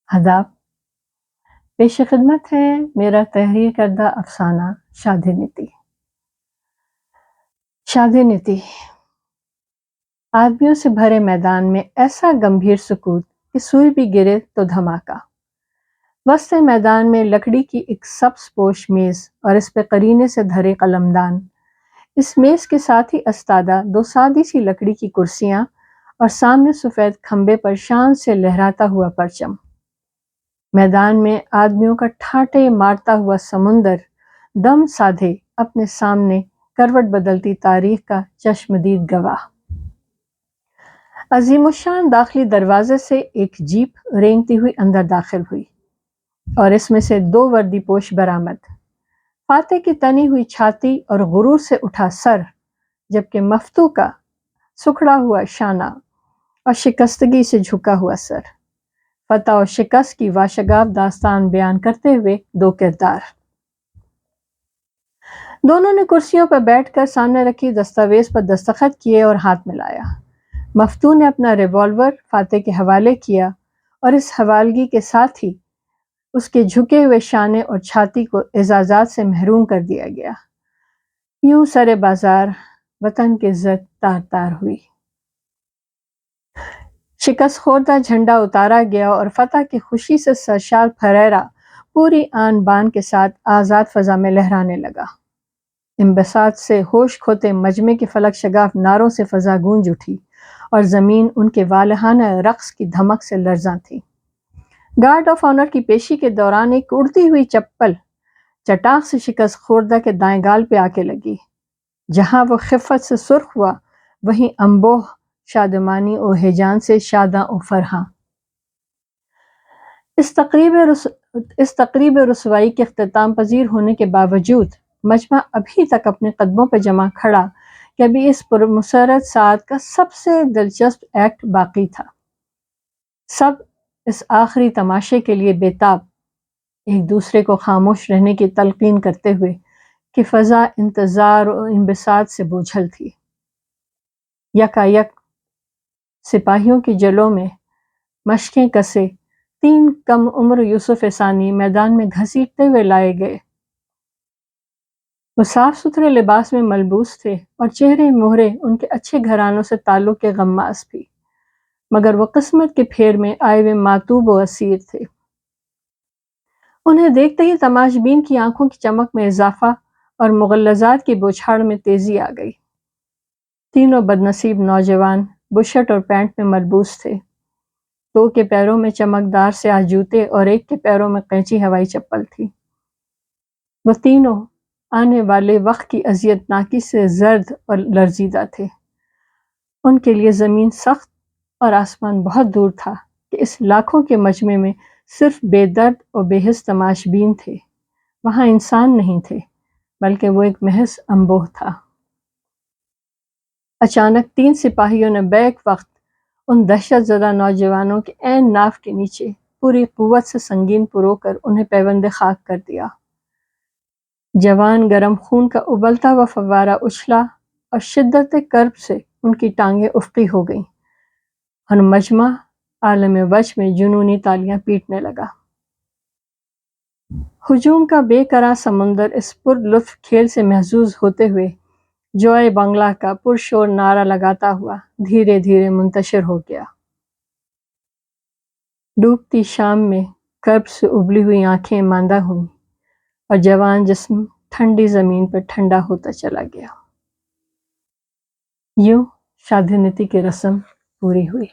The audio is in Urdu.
آداب! پیش خدمت ہے میرا تحریر کردہ افسانہ شادھی نیتی۔ شادھی نیتی۔ آدمیوں سے بھرے میدان میں ایسا گمبھیر سکوت کہ سوئی بھی گرے تو دھماکہ۔ وسط میدان میں لکڑی کی ایک سبز پوش میز اور اس پہ قرینے سے دھرے قلمدان۔ اس میز کے ساتھ ہی استادہ دو سادی سی لکڑی کی کرسیاں اور سامنے سفید کھمبے پر شان سے لہراتا ہوا پرچم۔ میدان میں آدمیوں کا ٹھاٹھے مارتا ہوا سمندر دم سادھے اپنے سامنے کروٹ بدلتی تاریخ کا چشمدید گواہ۔ عظیم الشان داخلی دروازے سے ایک جیپ رینگتی ہوئی اندر داخل ہوئی اور اس میں سے دو وردی پوش برآمد۔ فاتح کی تنی ہوئی چھاتی اور غرور سے اٹھا سر، جبکہ مفتوح کا سکڑا ہوا شانہ اور شکستگی سے جھکا ہوا سر۔ فتح اور شکست کی واشگاف داستان بیان کرتے ہوئے دو کردار۔ دونوں نے کرسیوں پر بیٹھ کر سامنے رکھی دستاویز پر دستخط کیے اور ہاتھ ملایا۔ مفتوح نے اپنا ریوالور فاتح کے حوالے کیا اور اس حوالگی کے ساتھ ہی اس کے جھکے ہوئے شانے اور چھاتی کو اعزازات سے محروم کر دیا گیا۔ یوں سر بازار وطن کی عزت تار تار ہوئی۔ شکست خوردہ جھنڈا اتارا گیا اور فتح کی خوشی سے سرشار پھریرا پوری آن بان کے ساتھ آزاد فضا میں لہرانے لگا۔ انبساط سے ہوش کھوتے مجمع کے فلک شگاف نعروں سے فضا گونج اٹھی اور زمین ان کے والہانہ رقص کی دھمک سے لرزاں تھی۔ گارڈ آف آنر کی پیشی کے دوران ایک اڑتی ہوئی چپل چٹاخ سے شکست خوردہ کے دائیں گال پہ آ کے لگی۔ جہاں وہ خفت سے سرخ ہوا وہیں انبوہ شادمانی و ہیجان سے شاداں و فرحاں۔ اس تقریب رسوائی کے اختتام پذیر ہونے کے باوجود مجمع ابھی تک اپنے قدموں پہ جمع کھڑا کہ ابھی اس پرمسرت ساعت کا سب سے دلچسپ ایکٹ باقی تھا۔ سب اس آخری تماشے کے لیے بے تاب، ایک دوسرے کو خاموش رہنے کی تلقین کرتے ہوئے کہ فضا انتظار و انبساط سے بوجھل تھی۔ یکایک سپاہیوں کی جلوں میں مشقیں کسے 3 کم عمر یوسف ثانی میدان میں گھسیٹتے ہوئے لائے گئے۔ وہ صاف ستھرے لباس میں ملبوس تھے اور چہرے مہرے ان کے اچھے گھرانوں سے تعلق کے غماز بھی، مگر وہ قسمت کے پھیر میں آئے ہوئے ماتوب و اسیر تھے۔ انہیں دیکھتے ہی تماش بین کی آنکھوں کی چمک میں اضافہ اور مغلظات کی بوچھاڑ میں تیزی آ گئی۔ تینوں بدنصیب نوجوان بشرٹ اور پینٹ میں ملبوس تھے۔ 2 کے پیروں میں چمکدار سیاہ جوتے اور 1 کے پیروں میں قینچی ہوائی چپل تھی۔ وہ تینوں آنے والے وقت کی اذیت ناکی سے زرد اور لرزیدہ تھے۔ ان کے لیے زمین سخت اور آسمان بہت دور تھا کہ اس لاکھوں کے مجمع میں صرف بے درد اور بے حس تماش بین تھے۔ وہاں انسان نہیں تھے، بلکہ وہ ایک محض انبوہ تھا۔ اچانک 3 سپاہیوں نے بیک وقت ان دہشت زدہ نوجوانوں کے عین ناف کے نیچے پوری قوت سے سنگین پرو کر انہیں پیوند خاک کر دیا۔ جوان گرم خون کا ابلتا ہوا فوارہ اچھلا اور شدت کرب سے ان کی ٹانگیں افقی ہو گئیں اور مجمع عالم وجہ میں جنونی تالیاں پیٹنے لگا۔ ہجوم کا بے کراں سمندر اس پر لطف کھیل سے محظوظ ہوتے ہوئے جوئے بنگلہ کا پرشور نعرہ لگاتا ہوا دھیرے دھیرے منتشر ہو گیا۔ ڈوبتی شام میں کرب سے ابلی ہوئی آنکھیں ماندہ ہوئیں اور جوان جسم ٹھنڈی زمین پر ٹھنڈا ہوتا چلا گیا۔ یوں شادھی نیتی کی رسم پوری ہوئی۔